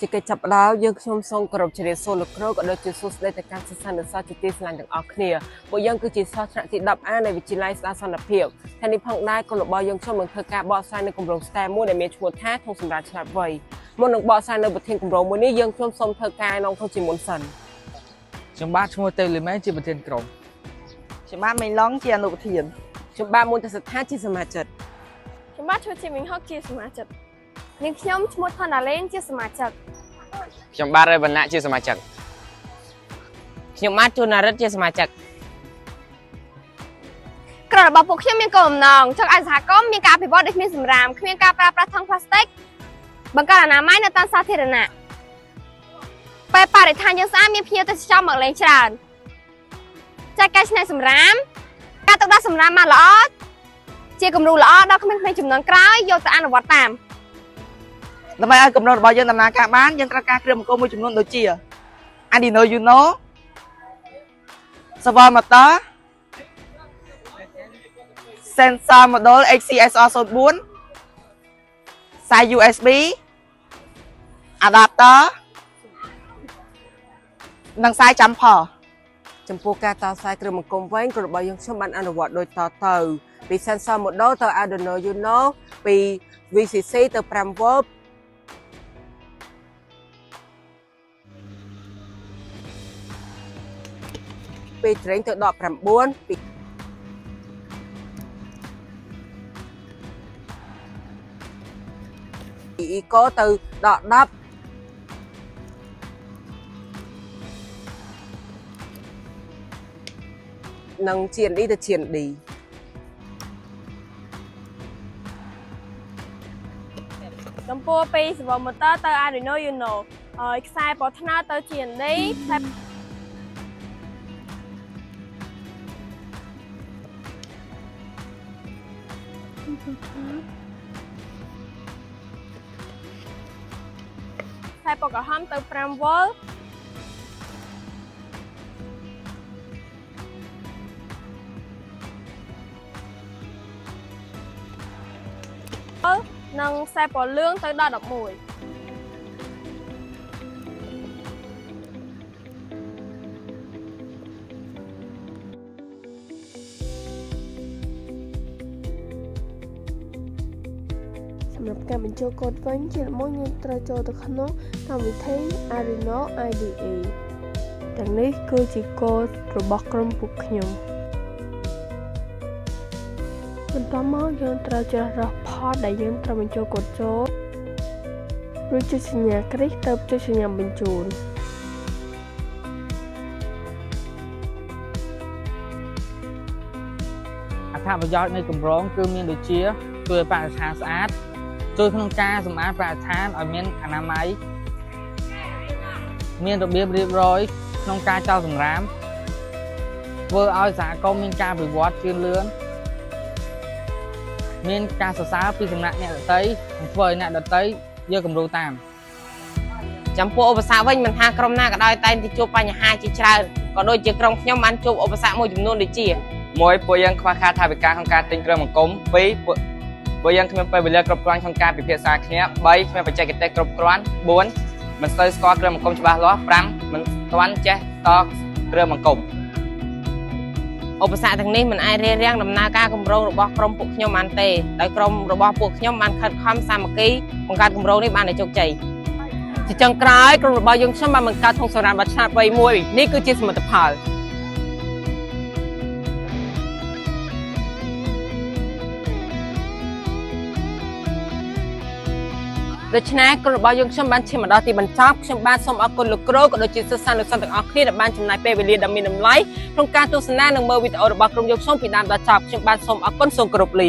ជាកិច្ចចាប់ផ្ដើមយើងខ្ញុំសូមគោរពជ្រាបសួរលោកគ្រូក៏ដូចជាសួស្ដីទៅកាន់សិស្សានុសិស្សជាទីស្រឡាញ់ទាំងអស់គ្នាពួកយើងគឺជាសិស្សថ្នាក់ទី 10A នៃវិទ្យាល័យស្ដារសន្តិភាពថ្ងៃនេះផងដែរគោលរបស់យើងខ្ញុំនឹងធ្វើការបកស្រាយនៅគម្រោង STEM មួយដែលមានឈ្មោះថាធុងសម្រាប់ឆ្លាតវៃមុននឹងបកស្រាយនៅប្រធានគម្រោងមួយនេះយើងខ្ញុំសូមធ្វើការនងធុងជាមុនសិនខ្ញុំបាទឈ្មោះតេលីម៉ែជាប្រធានក្រុមខ្ញុំបាទមេឡុងជាអនុប្រធានខ្ញុំបាទមុនតសិដ្ឋាជាសមាជិកខ្ញុំបាទឈ្មោះជាមីងហុកជាសមាជិកនាងខ្ញុំឈ្មោះថនណាលេងជាសមាជិកខ្ញុំបាទរៃវណ្ណៈជាសមាជិកខ្ញុំបាទជួនណារិទ្ធជាសមាជិកក្រុមរបស់ពួកខ្ញុំមានគោលបំណងចង់ឲ្យសហគមន៍មានការអភិវឌ្ឍដែលគ្មានសម្រាមគ្មានការប្រើប្រាស់ថង់ប្លាស្ទិកបង្កើតអនាម័យនៅតាមសាធារណៈពេលបរិស្ថានយើងស្អាតមានភ្ញៀវទេសចរមកលេងច្រើនចែកកែច្នៃសម្រាមការទុកដាក់សម្រាមបានល្អជាគំរូល្អដល់ក្មេងៗជំនាន់ក្រោយយកទៅអនុវត្តតាមដើម្បីឲ្យគម្រោងរបស់យើងដំណើរការបានយើងត្រូវការគ្រឿងបង្គោលមួយចំនួនដូចជា Arduino Uno Server Motor Sensor Module HCSR04 ខ្សែ USB Adapter និងខ្សែចាំផលចំពោះការតខ្សែគ្រឿងបង្គំវែងក៏របស់យើងខ្ញុំបានអនុវត្តដូចតទៅពី sensor module ទៅ Arduino Uno ពី VCC ទៅ 5V ពី train ទៅ19ពីeco ទៅដល់10និង GND ទៅ GND ចំពោះពី servo motor ទៅ Arduino Uno ហើយខ្សែបោះថ្នោតទៅ GND ខ្សែពណ៌ក្រហមទៅ 5V និងខ្សែពណ៌លឿងទៅដល់11សម្រាប់ការបញ្ចូលកូដវិញជាមុនយើងត្រូវចូលទៅក្នុងកម្មវិធី Arduino IDE ទាំងនេះគឺជាកូដរបស់ក្រុមពួកខ្ញុំបន្ទាប់មកយើងត្រូវជ្រើសរើស port ដែលយើងត្រូវបញ្ចូលកូដចូលរួចចុចសញ្ញាគ្រីសទៅចុចសញ្ញាបញ្ជូនអត្ថប្រយោជន៍នៃគម្រោងគឺមានដូចជាជួយបរិស្ថានស្អាតជួយក្នុងការសម្អាតបរិស្ថានឲ្យមានអនាម័យមានរបៀបរៀបរយក្នុងការចោលសម្រាមធ្វើឲ្យសហគមន៍មានការវិវត្តជឿនលឿនមានការសរសើរពីសំណាក់អ្នកដទៃនិងធ្វើឲ្យអ្នកដទៃយកគំរូតាមចំពោះឧបសគ្គវិញមិនថាក្រុមណាក៏ដោយតែងតែជួបបញ្ហាជាច្រើនក៏ដូចជាក្រុមខ្ញុំបានជួបឧបសគ្គមួយចំនួនដូចជា1ពួកយើងខ្វះខាតថវិកាក្នុងការទិញគ្រឿងបង្គំ2ពួកយើងគ្មានពេលវេលាគ្រប់គ្រាន់ក្នុងការពិភាក្សាគ្នា3គ្មានបច្ចេកទេសគ្រប់គ្រាន់4មិនសូវស្គាល់គ្រឿងបង្គំច្បាស់លាស់5មិនទាន់ចេះតគ្រឿងបង្គំឧបសគ្គទាំងនេះមិនអាចរារាំងដំណើរការគម្រោងរបស់ក្រុមពួកខ្ញុំបានទេដោយក្រុមរបស់ពួកខ្ញុំបានខិតខំសាមគ្គីបង្កើតគម្រោងនេះបានឲ្យជោគជ័យជាចុងក្រោយក្រុមរបស់យើងខ្ញុំបានបង្កើតធុងសម្រាប់ឆ្លាតវៃមួយនេះគឺជាសមិទ្ធផលដូច្នេះក្រុមរបស់យើងខ្ញុំបានឈានមកដល់ទីបញ្ចប់ខ្ញុំបាទសូមអរគុណលោកគ្រូក៏ដូចជាសិស្សានុសិស្សទាំងអស់គ្នាដែលបានចំណាយពេលវេលាដ៏មានតម្លៃក្នុងការទស្សនានិងមើលវីដេអូរបស់ក្រុមយើងខ្ញុំពីដើមដល់ចប់ខ្ញុំបាទសូមអរគុណសូមគោរពលា